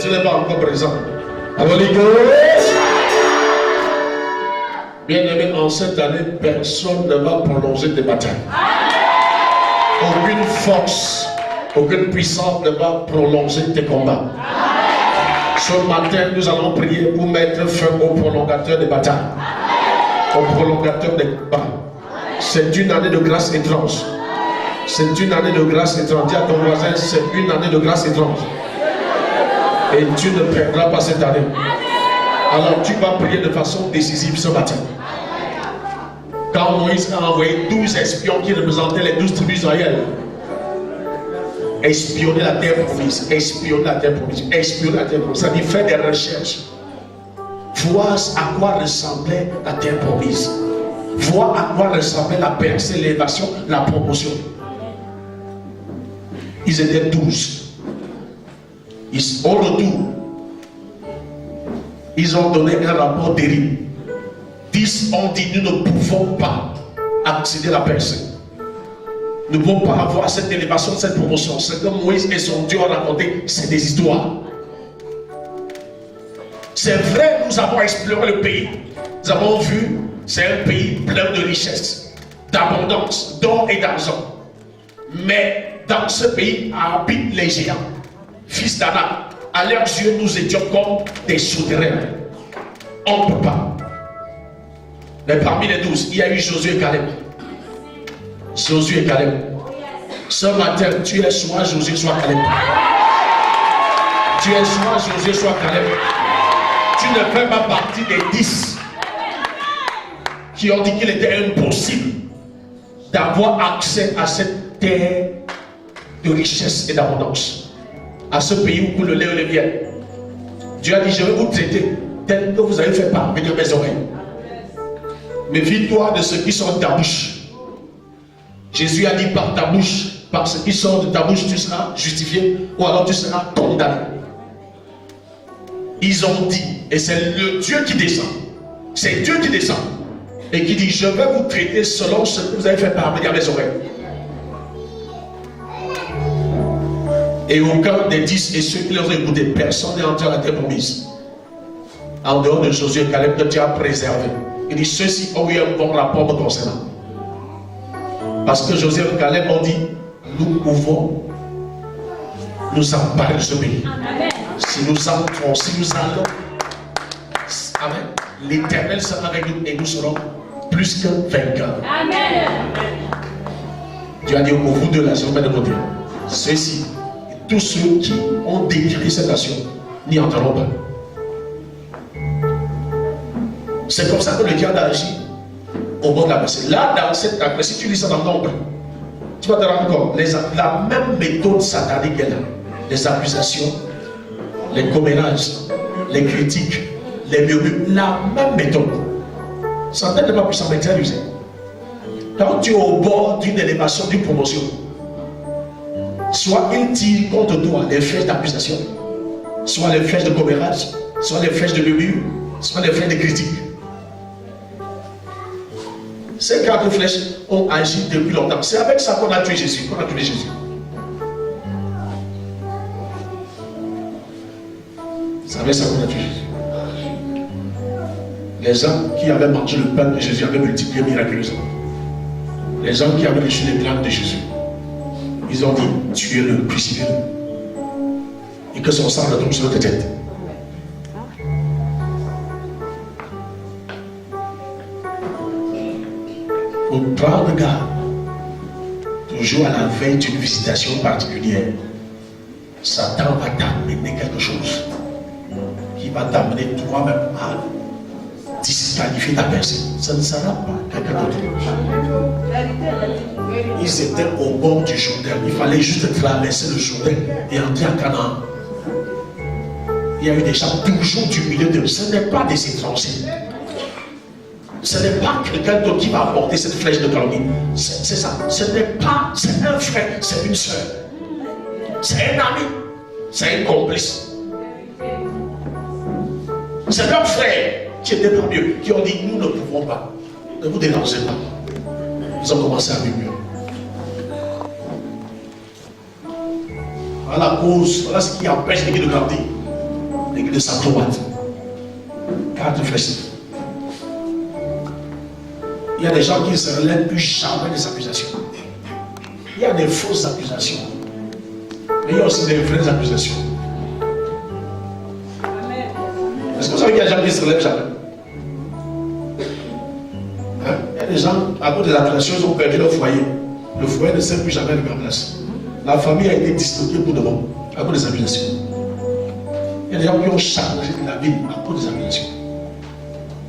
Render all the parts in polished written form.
Tu n'es pas encore présent. Holy Ghost. Bien-aimé, en cette année, personne ne va prolonger tes batailles. Aucune force, aucune puissance ne va prolonger tes combats. Ce matin, nous allons prier pour mettre fin au prolongateur des batailles, au prolongateur des combats. C'est une année de grâce étrange. C'est une année de grâce étrange. Dis à ton voisin, c'est une année de grâce étrange. Et tu ne perdras pas cette année. Alors tu vas prier de façon décisive ce matin. Quand Moïse a envoyé 12 espions qui représentaient les 12 tribus d'Israël, espionner la terre promise, espionner la terre promise, espionner la terre promise, ça dit faire des recherches, voir à quoi ressemblait la terre promise, voir à quoi ressemblait la percée, l'élévation, la promotion. Ils étaient 12. Au retour, ils ont donné un rapport terrible. 10 ont dit, nous ne pouvons pas accéder à la percée. Nous ne pouvons pas avoir cette élévation, cette promotion. Ce que Moïse et son Dieu ont raconté, c'est des histoires. C'est vrai, nous avons exploré le pays. Nous avons vu, c'est un pays plein de richesses, d'abondance, d'or et d'argent. Mais dans ce pays habitent les géants. Fils d'Anak, à leurs yeux, nous étions comme des souterrains. On ne peut pas. Mais parmi les 12, il y a eu Josué et Caleb. Josué et Caleb. Ce matin, tu es soit Josué, soit Caleb. Tu es soit Josué, soit Caleb. Tu ne fais pas partie des 10 qui ont dit qu'il était impossible d'avoir accès à cette terre de richesse et d'abondance. À ce pays où coule le lait et le miel. Dieu a dit, je vais vous traiter tel que vous avez fait parvenir mes oreilles. Méfie-toi de ce qui sort de ta bouche. Jésus a dit, par ta bouche, par ce qui sort de ta bouche, tu seras justifié ou alors tu seras condamné. Ils ont dit, et c'est le Dieu qui descend. C'est Dieu qui descend. Et qui dit, je vais vous traiter selon ce que vous avez fait parvenir mes oreilles. Et aucun des 10 et ceux qui les ont écoutés, personne n'est entré à la terre promise. En dehors de Josué et Caleb que Dieu a préservé. Il dit, ceux-ci ont eu un bon rapport me concernant. Parce que Josué et Caleb ont dit, nous pouvons nous emparer de ce pays. Amen. Si nous entrons, si nous allons, amen, l'Éternel sera avec nous et nous serons plus que vainqueurs. Amen. Dieu a dit, au bout de la journée de côté, ceux-ci, tous ceux qui ont décrit cette nation n'y entreront pas. C'est comme ça que le diable a agi au bord de la mer. Là, dans cette mer, si tu lis ça dans l'ombre, tu vas te rendre compte, la même méthode satanique est là. Les accusations, les commérages, les critiques, les murmures, la même méthode. Satan n'est pas puissant, mais Dieu a usé. Quand tu es au bord d'une élévation, d'une promotion, soit il tire contre toi les flèches d'accusation, soit les flèches de commérage, soit les flèches de murmure, soit les flèches de critique. Ces 4 flèches ont agi depuis longtemps. C'est avec ça qu'on a tué Jésus. C'est avec ça qu'on a tué Jésus. Les gens qui avaient mangé le pain de Jésus avaient multiplié miraculeusement. Les gens qui avaient reçu les miracles de Jésus, ils ont dit, tuez-le, crucifiez-le. Et que son sang retombe sur notre tête. Il faut prendre garde. Toujours à la veille d'une visitation particulière, Satan va t'amener quelque chose qui va t'amener toi-même à disqualifier ta personne. Ça ne sera pas quelqu'un d'autre. Ils étaient au bord du Jourdain. Il fallait juste traverser le Jourdain et entrer à Canaan. Il y a eu des gens toujours du milieu d'eux. Ce n'est pas des étrangers. Ce n'est pas quelqu'un d'autre qui va apporter cette flèche de calomnie. C'est ça. Ce n'est pas, c'est un frère, c'est une soeur. C'est un ami, c'est un complice. C'est leurs frères qui étaient parmi eux, qui ont dit, nous ne pouvons pas. Ne vous dérangez pas. Ils ont commencé à murmurer. Voilà la cause, voilà ce qui empêche l'église de grandir. L'église de Saint-Cloître. 4 versets. Il y a des gens qui ne se relèvent plus jamais des accusations. Il y a des fausses accusations. Mais il y a aussi des vraies accusations. Est-ce que vous savez qu'il y a des gens qui ne se relèvent jamais? Hein? Il y a des gens, à cause des accusations, ils ont perdu leur foyer. Le foyer ne sert plus jamais de leur place. La famille a été disloquée pour de bon, à cause des accusations. Il y a des gens qui ont changé la vie à cause des accusations.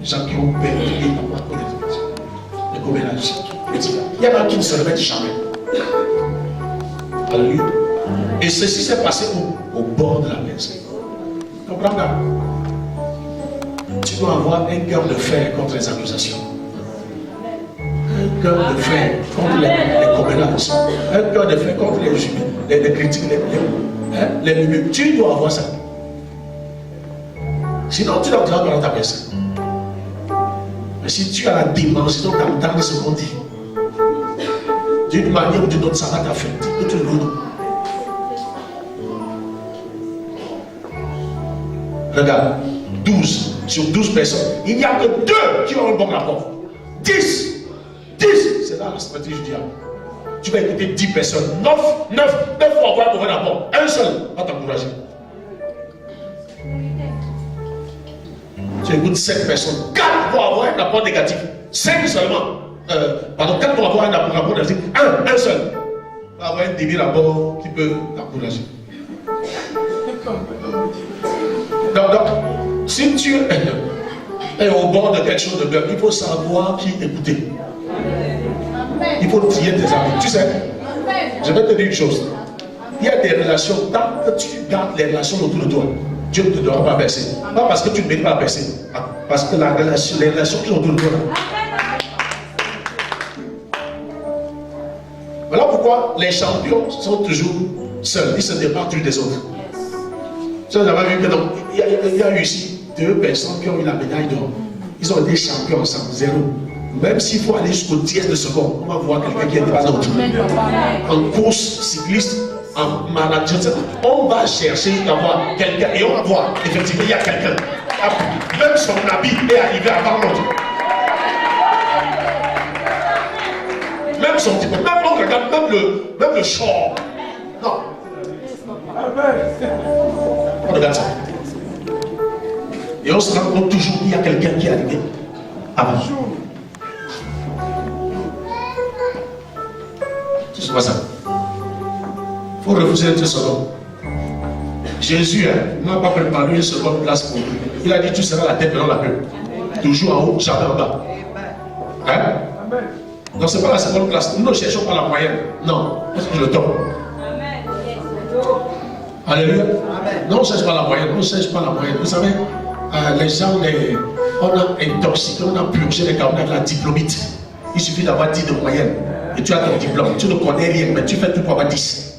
Des gens qui ont perdu à cause des accusations. Les comménages. Il y en a qui ne se remettent jamais. Alléluia. Et ceci s'est passé au bord de la mer. Comprends pas? Tu dois avoir un cœur de fer contre les accusations. Un cœur de fer contre les comménages. Un cœur de fer contre les critiques, les limites. Tu dois avoir ça. Sinon, tu dois entendre dans ta personne. Mais si tu as la dimension d'entendre ce qu'on dit, d'une manière ou d'une autre, ça va t'affecter. Et tu le veux. Regarde, 12 sur 12 personnes. Il n'y a que 2 qui ont un bon rapport. 10. C'est là la stratégie du diable. Tu vas écouter 10 personnes. 9 vont avoir un mauvais rapport. Un seul va t'encourager. Tu écoutes 5 personnes. 4 vont avoir un rapport négatif. 5 seulement. 4 vont avoir un rapport négatif. Un seul va avoir un début rapport qui peut t'encourager. Donc, si tu es au bord de quelque chose de bien, il faut savoir qui écouter. Il faut tirer tes amis. Tu sais, je vais te dire une chose. Il y a des relations, tant que tu gardes les relations autour de toi, Dieu ne te donnera pas verser. Pas parce que tu ne mérites pas verser, parce que les relations qui sont autour de toi. Voilà pourquoi les champions sont toujours seuls. Ils se départent des autres. Vous avez vu que donc, il y a eu ici 2 personnes qui ont eu la médaille d'or. Ils ont été champions ensemble, 0. Même s'il faut aller jusqu'au 10 de seconde, on va voir quelqu'un qui est pas d'autre. En course cycliste, en manager, on va chercher à voir quelqu'un et on va voir, effectivement, il y a quelqu'un. Même son habit est arrivé avant l'autre. Même son type, même on regarde, même le short. Non. On regarde ça. Et on se rend compte toujours qu'il y a quelqu'un qui est arrivé avant. C'est pas ça. Il faut refuser d'être seul. Jésus n'a pas préparé une seconde place pour lui. Il a dit tu seras la tête, mais non la queue. Toujours en haut, jamais en bas. Hein? Non, ce n'est pas la seconde place. Nous ne cherchons pas la moyenne. Non, parce que je le tombe. Alléluia. Non, on ne cherche pas la moyenne. On ne cherche pas la moyenne. Vous savez, les gens, on a intoxiqué, on a purgé les carnets de la diplomite. Il suffit d'avoir 10 de moyenne. Et tu as ton diplôme. Tu ne connais rien, mais tu fais tout pour avoir 10.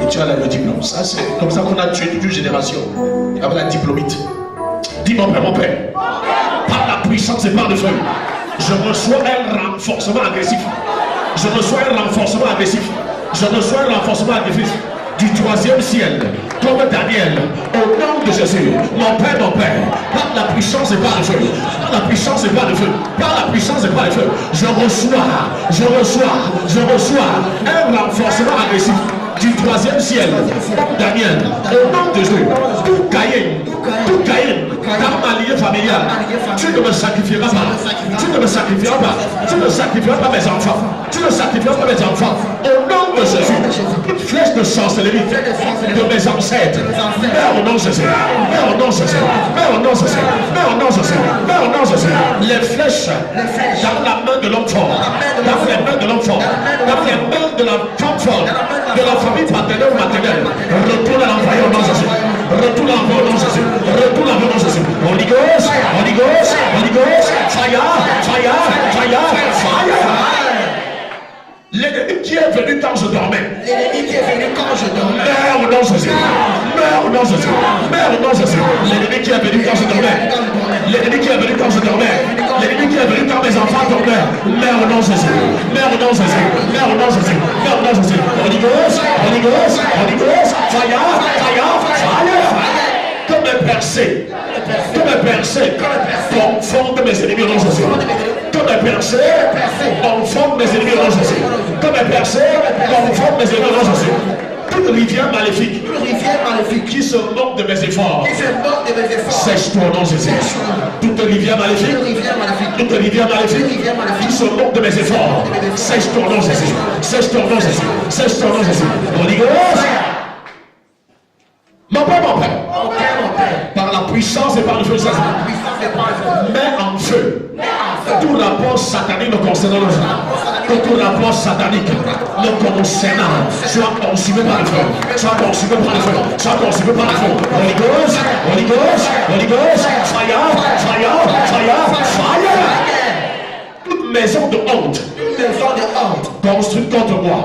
Et tu as le diplôme. Ça, c'est comme ça qu'on a tué toute une génération. Avec la diplomite. Dis mon père. Par la puissance et par le feu. Je reçois un renforcement agressif. Je reçois un renforcement agressif. Du 3e ciel, comme Daniel, au nom de Jésus, mon Père, par la puissance et par le feu, je reçois un renforcement agressif du 3e ciel, Daniel, au nom de Jésus, tout Caïn, dans ma lignée familiale, tu ne me sacrifieras pas mes enfants, au nom de Jésus, toute flèche de sorcellerie de mes ancêtres, mets au nom de Jésus, les flèches dans la main de l'homme fort, dans les mains de la femme forte, de la famille paternelle ou maternelle, retourne à l'envoyer au nom de Jésus. Holy Ghost, fire. L'ennemi qui est venu quand je dormais. Meurs au nom de Jésus. au nom de Jésus. Mets au nom de Jésus. L'ennemi qui est venu quand je dormais. L'ennemi qui est venu quand je dormais. L'ennemi qui est venu quand mes enfants dormaient. Mets au nom de Jésus. Mets au nom de Jésus. Mets au nom de Jésus. Mets au nom de Jésus. Holy Ghost, Holy Ghost, Holy Ghost, fire, fire, fire. Comme un percé. Comme un percé. Forme mes ennemis au nom de Jésus. Comme un percé. Forme mes ennemis au nom de Jésus. Comme un percé. Forme mes ennemis au nom de Jésus. Toute rivière maléfique qui se moque de mes efforts, sèche-toi au nom de Jésus. Toute rivière maléfique qui se moque de mes efforts, sèche-toi au nom de Jésus. Sèche-toi au nom de Jésus. Sèche-toi au nom de Jésus. Holy Ghost. Mon Père, par la puissance et par le feu de Jésus, mets en feu tout rapport satanique me concernant le que tout rapport satanique me concernant soit consumé par le feu, soit consumé par le feu, soit consumé par le feu. Holy Ghost, Holy Ghost, Holy Ghost, fire, fire, fire, fire. Toute maison de honte construite contre moi,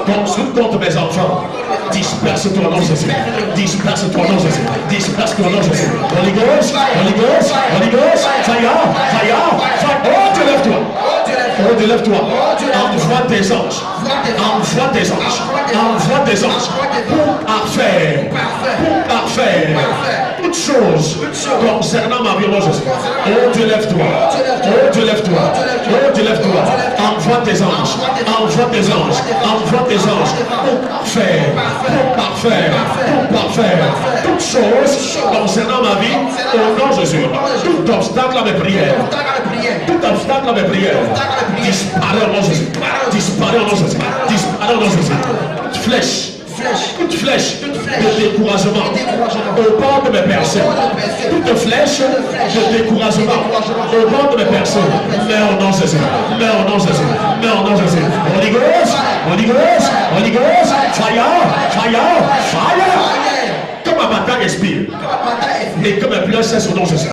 construite contre mes enfants, disperse-toi au nom de Jésus. Disperse-toi au nom de Jésus. Disperse-toi au nom de Jésus. Holy Ghost, Holy Ghost, Holy Ghost, fire, fire, fire. Oh, te lève-toi. Oh, te lève-toi. Envoie tes anges. Envoie tes anges. Envoie tes anges. Pour parfaire toutes choses concernant ma vie au nom de Jésus. Oh, te lève-toi. Oh, te lève-toi. Oh, te lève-toi. Envoie tes anges. Envoie tes anges. Envoie tes anges. Pour parfaire toutes choses concernant ma vie au nom de Jésus. Tout obstacle à mes prières, tout obstacle à mes prières, disparaît au nom de Jésus. Disparaît au nom de Jésus. Disparaît au nom de Jésus. Toute flèche de découragement au bord de mes personnes, toute flèche de découragement au bord de mes personnes, mets au nom de Jésus, mets au nom de Jésus, mets au nom de Jésus. Holy Ghost, Holy Ghost, Holy Ghost, fire, fire, fire. Comme un matin respire et comme un pleur cesse au nom de Jésus.